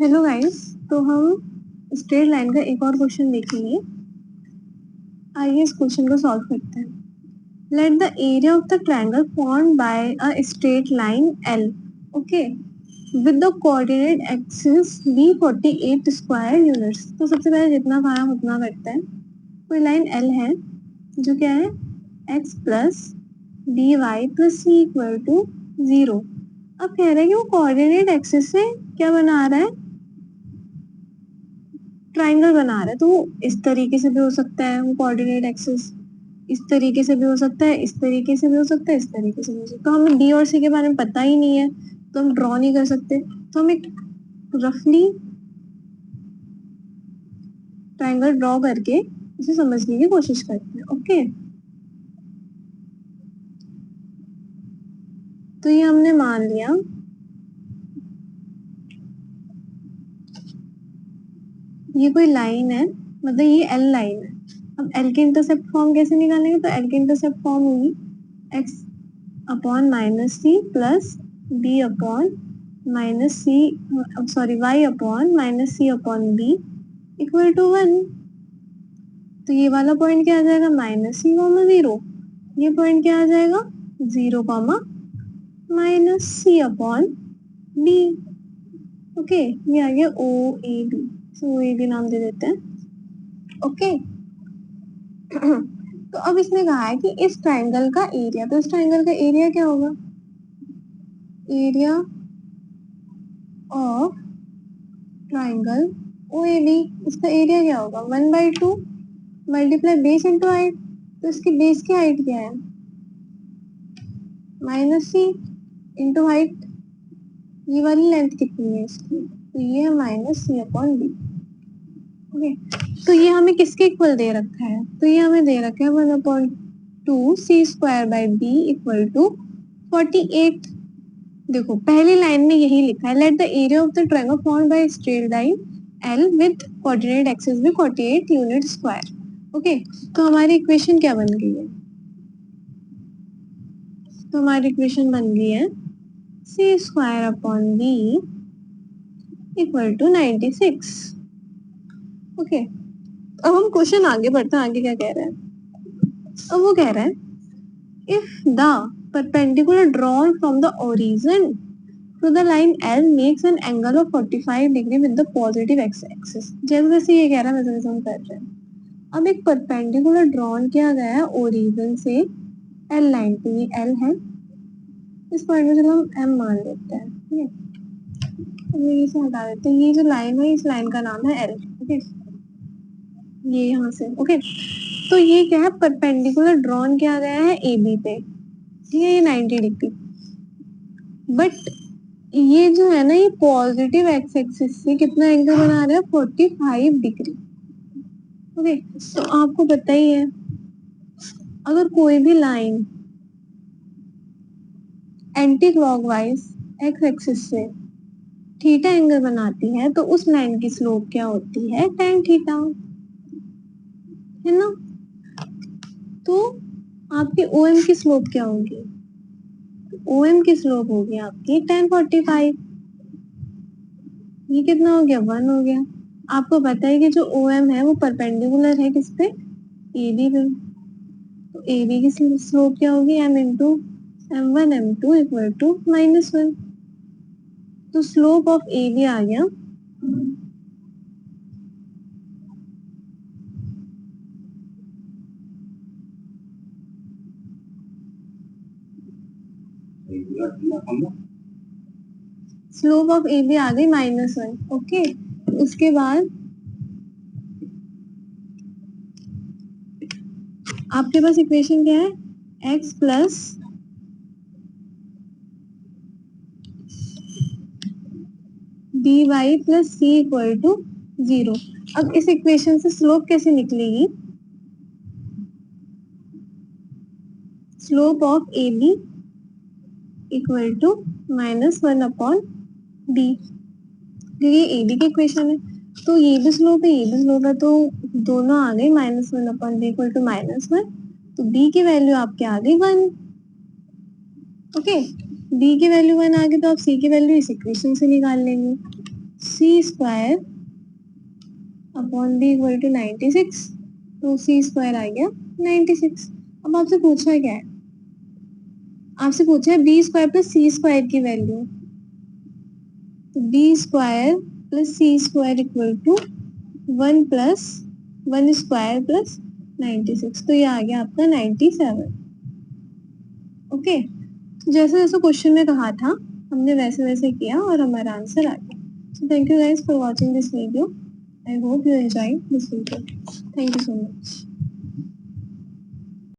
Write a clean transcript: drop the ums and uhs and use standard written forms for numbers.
Hello guys, तो हम straight line का एक और क्वेश्चन देखेंगे। आइए इस क्वेश्चन को सॉल्व करते हैं। Let the area of the triangle formed by a straight line L, okay, with the coordinate axis be 48 square units. तो सबसे पहले जितना काम उतना करते हैं। कोई लाइन L है जो क्या है, x plus D Y plus C equal to 0। अब कह रहे हैं कि वो कोऑर्डिनेट एक्सिस से क्या बना रहा है, ट्राइंगल बना रहा है। तो इस तरीके से भी हो सकता है, वो कोऑर्डिनेट एक्सिस इस तरीके से भी हो सकता है, इस तरीके से भी हो सकता है, इस तरीके से भी हो सकता है। तो हमें बी और सी के बारे में पता ही नहीं है, तो हम ड्रॉ नहीं कर सकते। तो हम एक रफली ट्राइंगल ड्रॉ करके इसे समझने की कोशिश करते हैं। ओके, तो ये हमने मान लिया ये कोई लाइन है, मतलब ये एल लाइन है। अब एल की इंटरसेप्ट फॉर्म कैसे निकालेंगे, तो एल की इंटरसेप्ट फॉर्म होगी X upon minus C plus B upon minus C, sorry Y upon minus C upon B equal to 1। तो ये वाला पॉइंट क्या आ जाएगा, माइनस सी कॉमा 0। ये पॉइंट क्या आ जाएगा, 0 comma minus C upon B. Okay, ये आ गया ओ A B. O A B नाम दे देते हैं। ओके तो अब इसने कहा है कि इस ट्राइंगल का एरिया, तो इस ट्राइंगल का एरिया क्या होगा, area of triangle O A B. इसका एरिया क्या होगा, 1/2 मल्टीप्लाई बेस इंटू हाइट। तो इसकी बेस की हाइट क्या है, माइनस सी इंटू हाइट। ये वाली लेंथ कितनी है इसकी, तो ये है minus C upon B. Okay, तो ये हमें किसके इक्वल दे रखा है, तो ये हमें दे रखा है 1/2 C square by B equal to 48। देखो पहली लाइन में यही लिखा है, let the area of the triangle formed by straight line L with coordinate axis भी 48 यूनिट स्क्वायर। ओके, तो हमारी इक्वेशन क्या बन गई है, तो हमारी इक्वेशन बन गई है C square upon B equal to 96। Okay, अब हम क्वेश्चन आगे बढ़ते हैं। आगे क्या कह रहा है, अब वो कह रहा है if the perpendicular drawn from the origin to the line L makes an angle of 45 degree with the positive x axis। जैसे जैसे ये कह रहा है वैसे वैसे हम कर रहे हैं। अब एक परपेंडिकुलर ड्रॉन किया गया है ओरिजिन से L लाइन पे, ये L है, इस पॉइंट में चलो हम M मान लेते हैं। ठीक है, अब ये से हटा देते हैं, ये जो लाइन है इस लाइन का नाम है L। ओके, ये यहाँ से ओके। तो ये क्या है, परपेंडिकुलर ड्रॉन किया गया है AB पे, ठीक है, ये 90 डिग्री। बट ये जो है ना, ये पॉजिटिव एक्स एक्सिस से कितना एंगल बना रहा है, 45 डिग्री। ओके, तो आपको पता ही है अगर कोई भी line anti clockwise x axis से थीटा एंगल बनाती है तो उस लाइन की स्लोप क्या होती है, tan थीटा, है ना। तो आपकी OM की स्लोप क्या होगी, OM की स्लोप होगी आपकी tan 45। ये कितना हो गया, 1 हो गया। आपको पता है कि जो OM है वो परपेंडिकुलर है किस पे, AB पे। तो AB की स्लोप क्या होगी, m into m1 m2 equal to -1। तो स्लोप ऑफ AB आ गया स्लोप ऑफ AB आ गई -1। ओके, उसके बाद आपके पास इक्वेशन क्या है, x plus dy plus C equal to 0। अब इस इक्वेशन से स्लोप कैसे निकलेगी, slope of AB equal to -1 upon b, क्योंकि ये AB की इक्वेशन है। तो ये भी स्लोप है, ये भी स्लोप है, तो दोनों आ गए -1 अपॉन b इक्वल टू -1। तो b की वैल्यू आपके आ गई 1। ओके, b की वैल्यू 1 आ गई, तो आप c की वैल्यू इस इक्वेशन से निकाल लेंगे। C square upon B equal to 96, तो सी स्क्वायर आ गया 96। अब आपसे पूछा क्या है, आपसे पूछा है B square plus C square की वैल्यू, तो B square plus C square equal to 1 plus 1 square plus 96, तो ये आ गया आपका 97। ओके, जैसे जैसे क्वेश्चन में कहा था हमने वैसे वैसे किया और हमारा आंसर आ गया। So thank you guys for watching this video. I hope you enjoyed this video. Thank you so much.